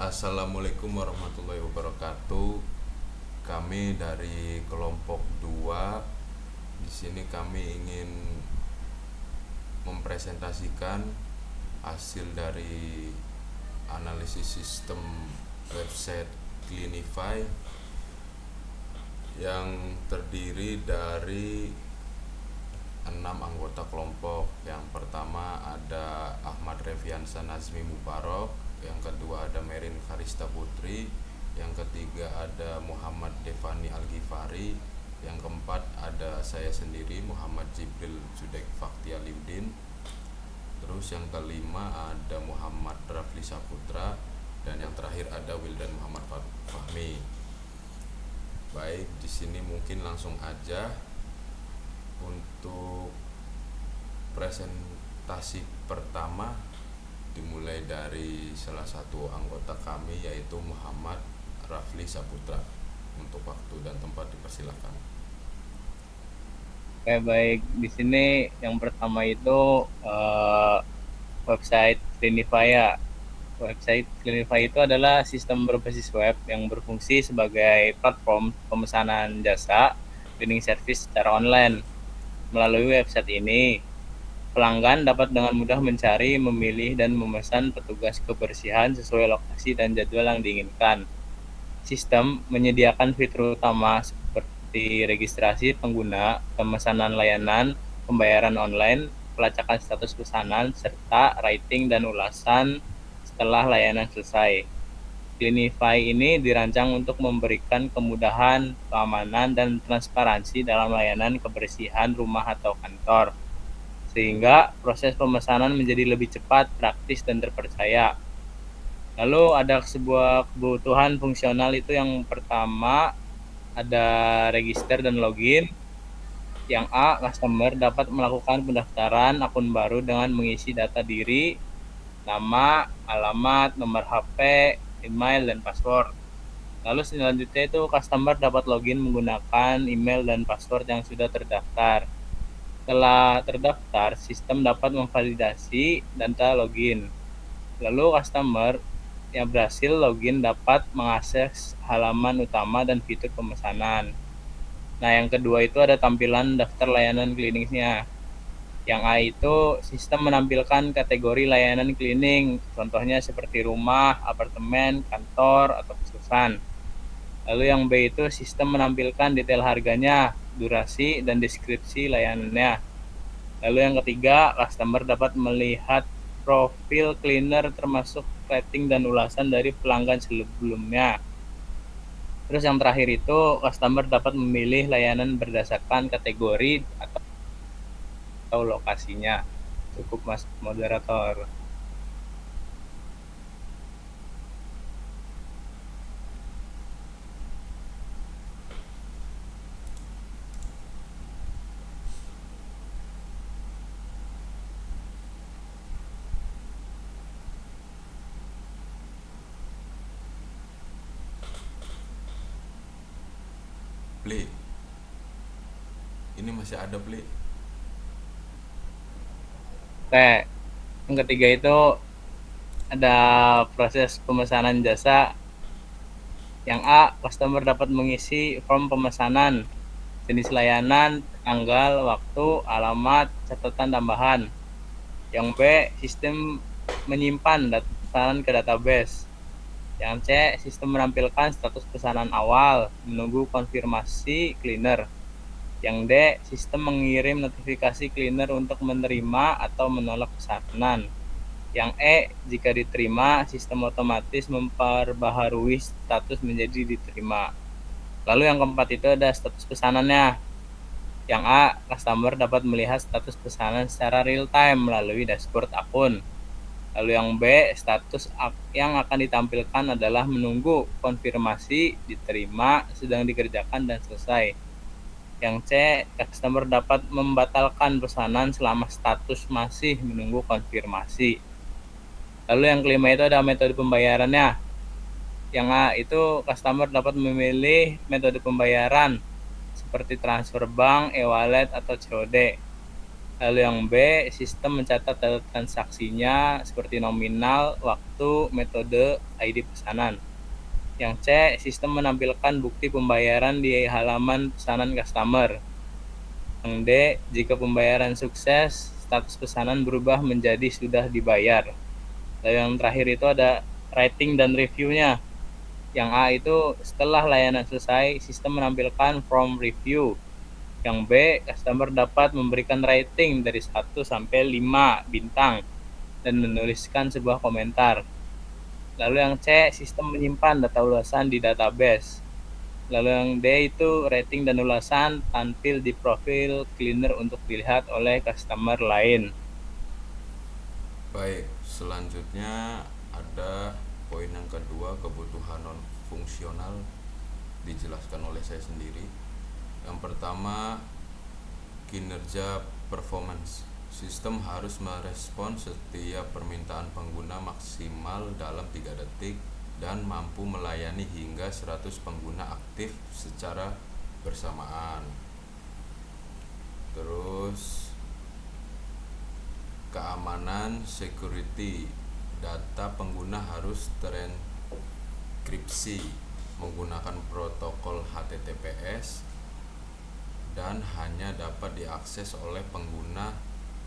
Assalamualaikum warahmatullahi wabarakatuh. Kami dari kelompok 2. Di sini kami ingin mempresentasikan hasil dari analisis sistem website Cleanify yang terdiri dari 6 anggota kelompok. Yang pertama ada Ahmad Reviansa Nazmi Mubarok, yang kedua ada Merin Karista Putri, yang ketiga ada Muhammad Devani Al-Ghifari, yang keempat ada saya sendiri Muhammad Jibril Judek Fakti Aliuddin, terus yang kelima ada Muhammad Rafli Saputra, dan yang terakhir ada Wildan Muhammad Fahmi. Baik, di sini mungkin langsung aja untuk presentasi pertama dimulai dari salah satu anggota kami yaitu Muhammad Rafli Saputra. Untuk waktu dan tempat dipersilakan. Oke, baik. Di sini yang pertama itu website Cleanify ya. Website Cleanify itu adalah sistem berbasis web yang berfungsi sebagai platform pemesanan jasa cleaning service secara online. Melalui website ini, pelanggan dapat dengan mudah mencari, memilih, dan memesan petugas kebersihan sesuai lokasi dan jadwal yang diinginkan. Sistem menyediakan fitur utama seperti registrasi pengguna, pemesanan layanan, pembayaran online, pelacakan status pesanan, serta rating dan ulasan setelah layanan selesai. Cleanify ini dirancang untuk memberikan kemudahan, keamanan, dan transparansi dalam layanan kebersihan rumah atau kantor, sehingga proses pemesanan menjadi lebih cepat, praktis, dan terpercaya. Lalu ada sebuah kebutuhan fungsional itu yang pertama ada register dan login. Yang A, customer dapat melakukan pendaftaran akun baru dengan mengisi data diri, nama, alamat, nomor HP, email, dan password. Lalu selanjutnya itu customer dapat login menggunakan email dan password yang sudah terdaftar. Setelah terdaftar, sistem dapat memvalidasi data login. Lalu customer yang berhasil login dapat mengakses halaman utama dan fitur pemesanan. Nah, yang kedua itu ada tampilan daftar layanan cleaning-nya. Yang A itu sistem menampilkan kategori layanan cleaning, contohnya seperti rumah, apartemen, kantor, atau kosan. Lalu yang B itu sistem menampilkan detail harganya, durasi, dan deskripsi layanannya. Lalu yang ketiga, customer dapat melihat profil cleaner termasuk rating dan ulasan dari pelanggan sebelumnya. Terus yang terakhir itu, customer dapat memilih layanan berdasarkan kategori atau lokasinya. Cukup, Mas Moderator. Pli, ini masih ada Pli? Oke, yang ketiga itu ada proses pemesanan jasa. Yang A, customer dapat mengisi form pemesanan, jenis layanan, tanggal, waktu, alamat, catatan tambahan. Yang B, sistem menyimpan data pesanan ke database. Yang C, sistem menampilkan status pesanan awal, menunggu konfirmasi cleaner. Yang D, sistem mengirim notifikasi cleaner untuk menerima atau menolak pesanan. Yang E, jika diterima, sistem otomatis memperbaharui status menjadi diterima. Lalu yang keempat itu ada status pesanannya. Yang A, customer dapat melihat status pesanan secara real time melalui dashboard akun. Lalu yang B, status yang akan ditampilkan adalah menunggu konfirmasi, diterima, sedang dikerjakan, dan selesai. Yang C, customer dapat membatalkan pesanan selama status masih menunggu konfirmasi. Lalu yang kelima itu ada metode pembayarannya. Yang A itu customer dapat memilih metode pembayaran seperti transfer bank, e-wallet, atau COD. Lalu yang B, sistem mencatat data transaksinya seperti nominal, waktu, metode, ID pesanan. Yang C, sistem menampilkan bukti pembayaran di halaman pesanan customer. Yang D, jika pembayaran sukses, status pesanan berubah menjadi sudah dibayar. Lalu yang terakhir itu ada rating dan reviewnya. Yang A itu setelah layanan selesai, sistem menampilkan form review. Yang B, customer dapat memberikan rating dari 1 sampai 5 bintang dan menuliskan sebuah komentar. Lalu yang C, sistem menyimpan data ulasan di database. Lalu yang D itu rating dan ulasan tampil di profil cleaner untuk dilihat oleh customer lain. Baik, selanjutnya ada poin yang kedua, kebutuhan non fungsional, dijelaskan oleh saya sendiri. Yang pertama, kinerja performance. Sistem harus merespon setiap permintaan pengguna maksimal dalam 3 detik dan mampu melayani hingga 100 pengguna aktif secara bersamaan. Terus keamanan, security, data pengguna harus terenkripsi menggunakan protokol HTTPS dan hanya dapat diakses oleh pengguna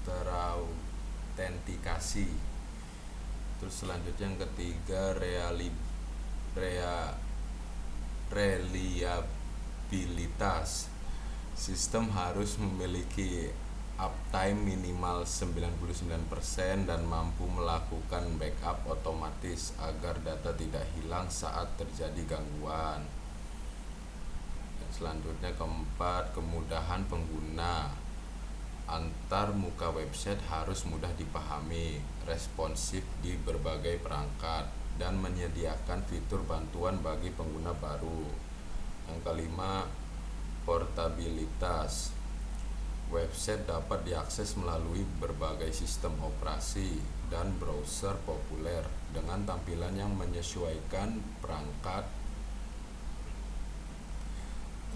terautentikasi. Terus selanjutnya yang ketiga, reliabilitas. Sistem harus memiliki uptime minimal 99% dan mampu melakukan backup otomatis agar data tidak hilang saat terjadi gangguan. Selanjutnya keempat, kemudahan pengguna. Antar muka website harus mudah dipahami, responsif di berbagai perangkat, dan menyediakan fitur bantuan bagi pengguna baru. Yang kelima, portabilitas. Website dapat diakses melalui berbagai sistem operasi dan browser populer dengan tampilan yang menyesuaikan perangkat.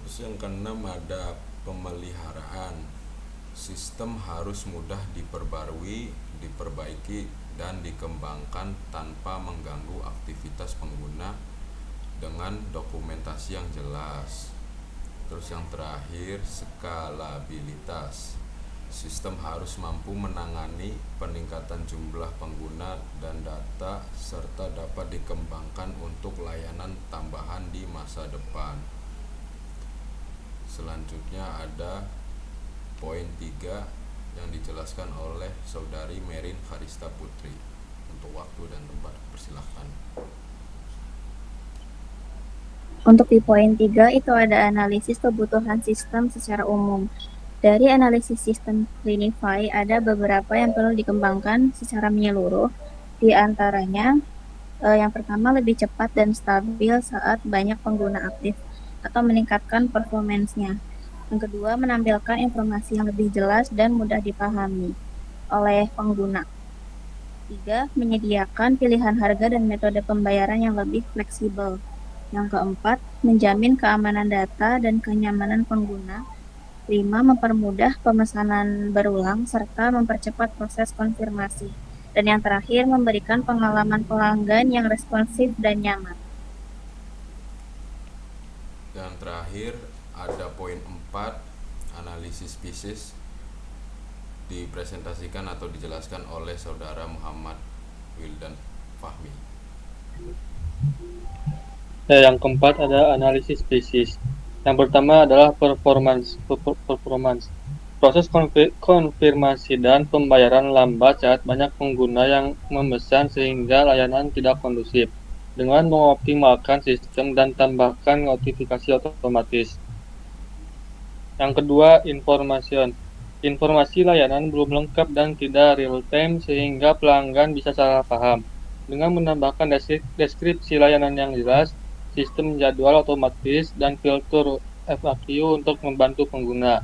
Terus yang keenam ada pemeliharaan. Sistem harus mudah diperbarui, diperbaiki, dan dikembangkan tanpa mengganggu aktivitas pengguna dengan dokumentasi yang jelas. Terus yang terakhir, skalabilitas. Sistem harus mampu menangani peningkatan jumlah pengguna dan data serta dapat dikembangkan untuk layanan tambahan di masa depan. Selanjutnya ada poin 3 yang dijelaskan oleh Saudari Merin Kharista Putri. Untuk waktu dan tempat, persilahkan. Untuk di poin 3 itu ada analisis kebutuhan sistem secara umum. Dari analisis sistem Cleanify ada beberapa yang perlu dikembangkan secara menyeluruh. Di antaranya yang pertama lebih cepat dan stabil saat banyak pengguna aktif atau meningkatkan performance-nya. Yang kedua, menampilkan informasi yang lebih jelas dan mudah dipahami oleh pengguna. 3, menyediakan pilihan harga dan metode pembayaran yang lebih fleksibel. Yang keempat, menjamin keamanan data dan kenyamanan pengguna. 5, mempermudah pemesanan berulang serta mempercepat proses konfirmasi. Dan yang terakhir, memberikan pengalaman pelanggan yang responsif dan nyaman. Yang terakhir ada poin 4, analisis spesies, dipresentasikan atau dijelaskan oleh Saudara Muhammad Wildan Fahmi. Yang keempat ada analisis spesies. Yang pertama adalah performance. Proses konfirmasi dan pembayaran lambat saat banyak pengguna yang memesan sehingga layanan tidak kondusif. Dengan mengoptimalkan sistem dan tambahkan notifikasi otomatis. Yang kedua, informasi layanan belum lengkap dan tidak real time sehingga pelanggan bisa salah paham. Dengan menambahkan deskripsi layanan yang jelas, sistem jadwal otomatis, dan filter FAQ untuk membantu pengguna.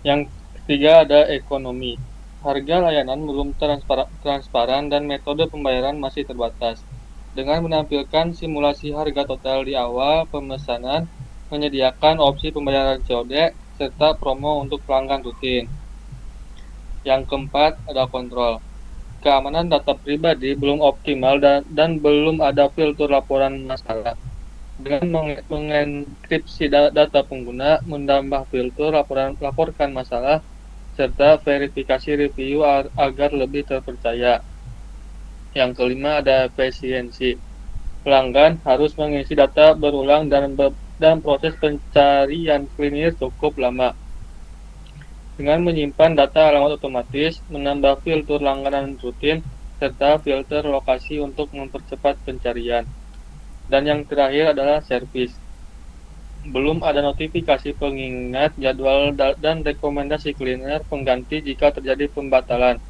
Yang ketiga ada ekonomi. Harga layanan belum transparan dan metode pembayaran masih terbatas. Dengan menampilkan simulasi harga total di awal pemesanan, menyediakan opsi pembayaran COD, serta promo untuk pelanggan rutin. Yang keempat ada kontrol. Keamanan data pribadi belum optimal dan belum ada filter laporan masalah. Dengan mengenkripsi data pengguna, menambah filter laporkan masalah, serta verifikasi review agar lebih terpercaya. Yang kelima ada efisiensi. Pelanggan harus mengisi data berulang dan proses pencarian cleaner cukup lama. Dengan menyimpan data alamat otomatis, menambah filter langganan rutin, serta filter lokasi untuk mempercepat pencarian. Dan yang terakhir adalah servis. Belum ada notifikasi pengingat, jadwal, dan rekomendasi cleaner pengganti jika terjadi pembatalan.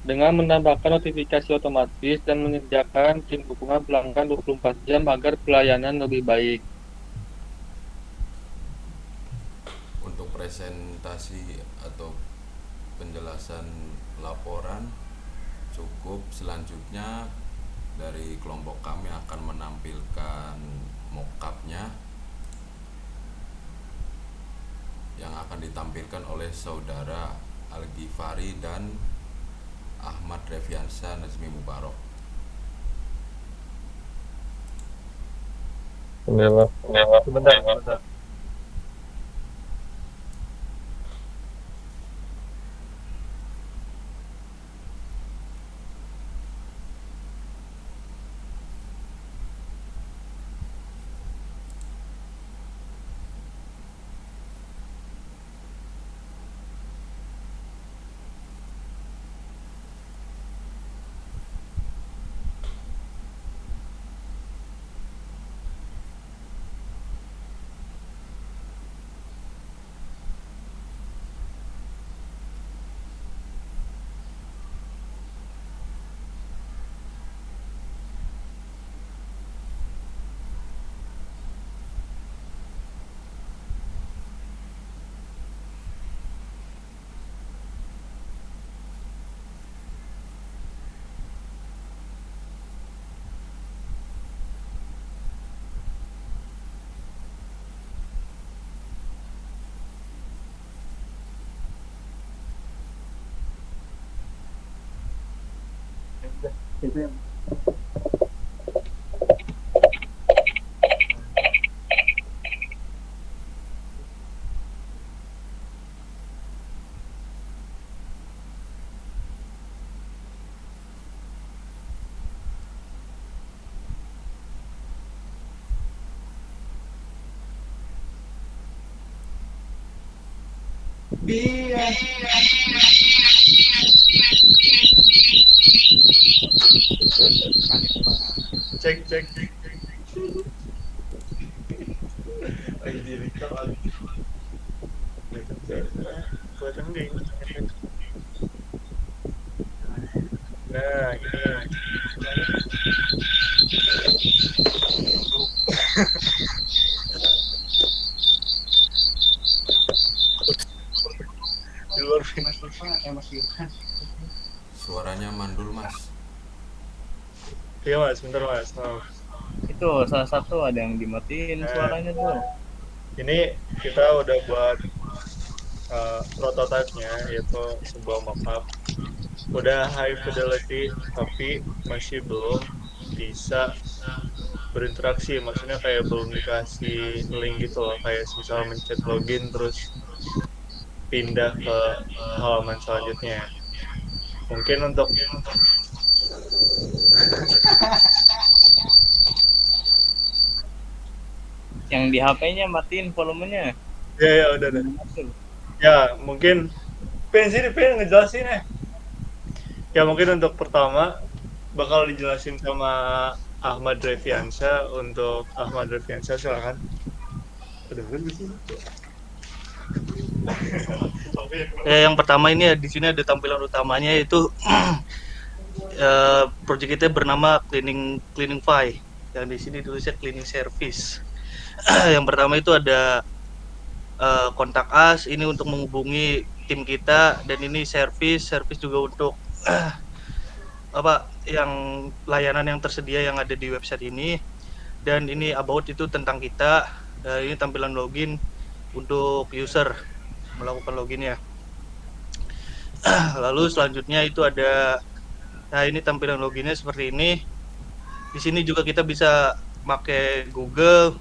Dengan menambahkan notifikasi otomatis dan menyediakan tim dukungan pelanggan 24 jam agar pelayanan lebih baik. Untuk presentasi atau penjelasan laporan cukup. Selanjutnya dari kelompok kami akan menampilkan mockupnya yang akan ditampilkan oleh saudara Al-Ghifari dan Ahmad Reviansa Nazmi Mubarok. Sebentar. Cek. Lagi direkam lagi. Kelihatan nggak ini? Nah, ini. Di luar Suaranya mandul, Mas. Iya mas, bentar mas. Itu salah satu ada yang dimatiin suaranya tuh. Ini kita udah buat prototipenya, yaitu sebuah mockup. Udah high fidelity, tapi masih belum bisa berinteraksi. Maksudnya kayak belum dikasih link gitu loh, kayak misal mencet login terus pindah ke halaman selanjutnya. Mungkin untuk Yang di HP-nya matiin volumenya. ya udah. Ya mungkin pengen ngejelasin ya. Ya mungkin untuk pertama bakal dijelasin sama Ahmad Reviansa. Untuk Ahmad Reviansa silakan. Yang pertama ini di sini ada tampilan utamanya, yaitu project kita bernama Cleanify, yang di sini tulisnya cleaning service. Yang pertama itu ada kontak us, ini untuk menghubungi tim kita, dan ini service juga untuk yang layanan yang tersedia yang ada di website ini. Dan ini about itu tentang kita. Ini tampilan login untuk user melakukan loginnya. Lalu selanjutnya itu ada, nah ini tampilan loginnya seperti ini. Di sini juga kita bisa pakai Google,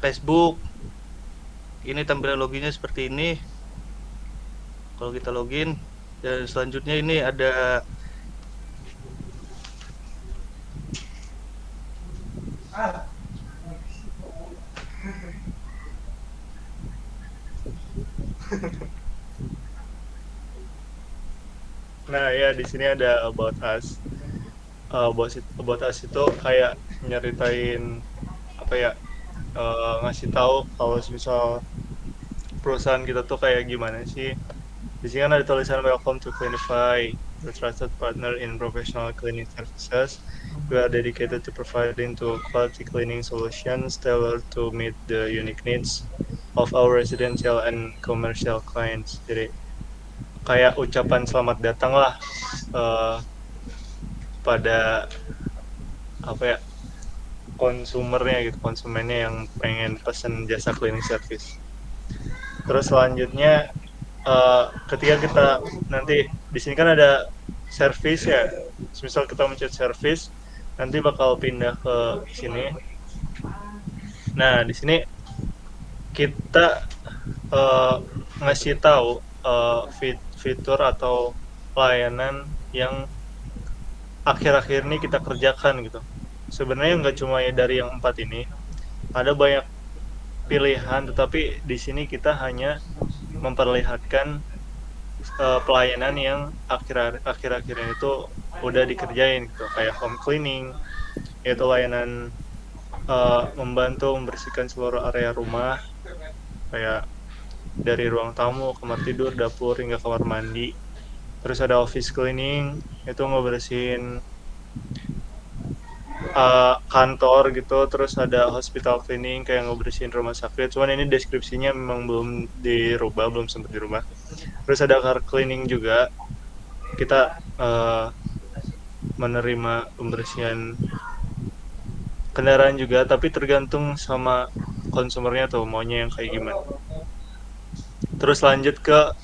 Facebook. Ini tampilan loginnya seperti ini. Kalau kita login, dan selanjutnya ini ada nah ya di sini ada about us. About us itu kayak nyeritain apa ya, ngasih tahu kalau misal perusahaan kita tuh kayak gimana sih. Di sini kan ada tulisan welcome to Cleanify, the trusted partner in professional cleaning services. We are dedicated to providing to quality cleaning solutions tailored to meet the unique needs of our residential and commercial clients. Jadi kayak ucapan selamat datang lah pada apa ya, konsumennya gitu, konsumennya yang pengen pesen jasa cleaning service. Terus selanjutnya ketika kita nanti di sini kan ada service ya, misal kita mencet service nanti bakal pindah ke sini. Nah di sini kita ngasih tahu fitur atau layanan yang akhir-akhir ini kita kerjakan gitu. Sebenarnya nggak cuma ya dari yang 4 ini, ada banyak pilihan, tetapi di sini kita hanya memperlihatkan pelayanan yang akhir-akhir ini itu udah dikerjain gitu, kayak home cleaning, yaitu layanan membantu membersihkan seluruh area rumah, kayak dari ruang tamu, kamar tidur, dapur, hingga kamar mandi. Terus ada office cleaning, itu ngebersihin kantor gitu. Terus ada hospital cleaning, kayak ngebersihin rumah sakit. Cuman ini deskripsinya memang belum dirubah, belum sempat dirubah. Terus ada car cleaning juga, kita menerima pembersihan kendaraan juga, tapi tergantung sama konsumernya tuh maunya yang kayak gimana. Terus lanjut ke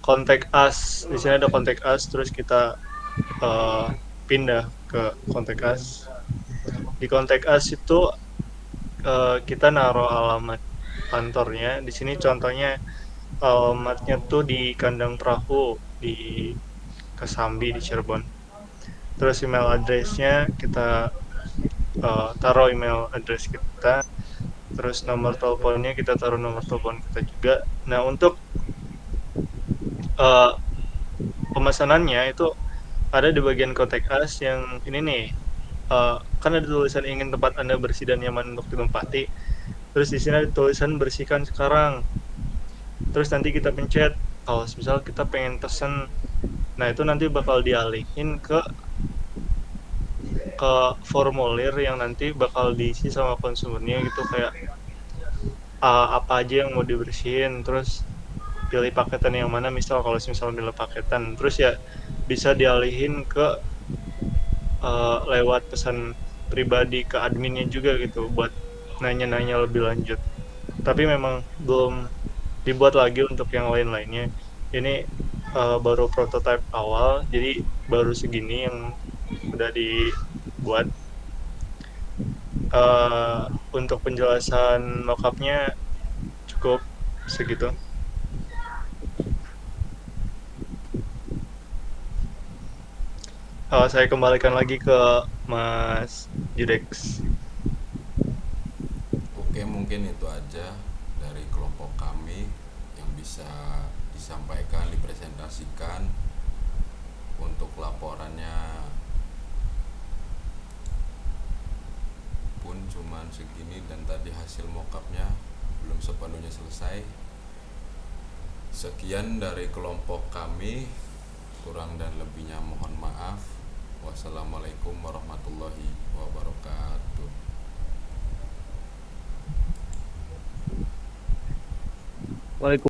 contact us. Di sini ada contact us, terus kita pindah ke contact us. Di contact us itu kita naruh alamat kantornya. Di sini contohnya alamatnya tuh di Kandang Perahu di Kesambi di Cirebon. Terus email address-nya kita taruh email address kita. Terus nomor teleponnya kita taruh nomor telepon kita juga. Nah untuk pemesanannya itu ada di bagian contact us yang ini nih, kan ada tulisan ingin tempat Anda bersih dan nyaman untuk ditempati. Terus di sini ada tulisan bersihkan sekarang. Terus nanti kita pencet kalau misal kita pengen pesen, nah itu nanti bakal dialihin ke formulir yang nanti bakal diisi sama konsumennya gitu, kayak apa aja yang mau dibersihin, terus pilih paketan yang mana, misal kalau misal milih paketan, terus ya bisa dialihin ke lewat pesan pribadi ke adminnya juga gitu buat nanya-nanya lebih lanjut. Tapi memang belum dibuat lagi untuk yang lain-lainnya. Ini baru prototipe awal, jadi baru segini yang udah dibuat. Untuk penjelasan mockupnya cukup segitu. Saya kembalikan lagi ke Mas Judex. Oke, mungkin itu aja dari kelompok kami yang bisa disampaikan, dipresentasikan. Untuk laporannya pun cuman segini, dan tadi hasil mockupnya belum sepenuhnya selesai. Sekian dari kelompok kami, kurang dan lebihnya mohon maaf. Wassalamualaikum warahmatullahi wabarakatuh. Waalaikumsalam.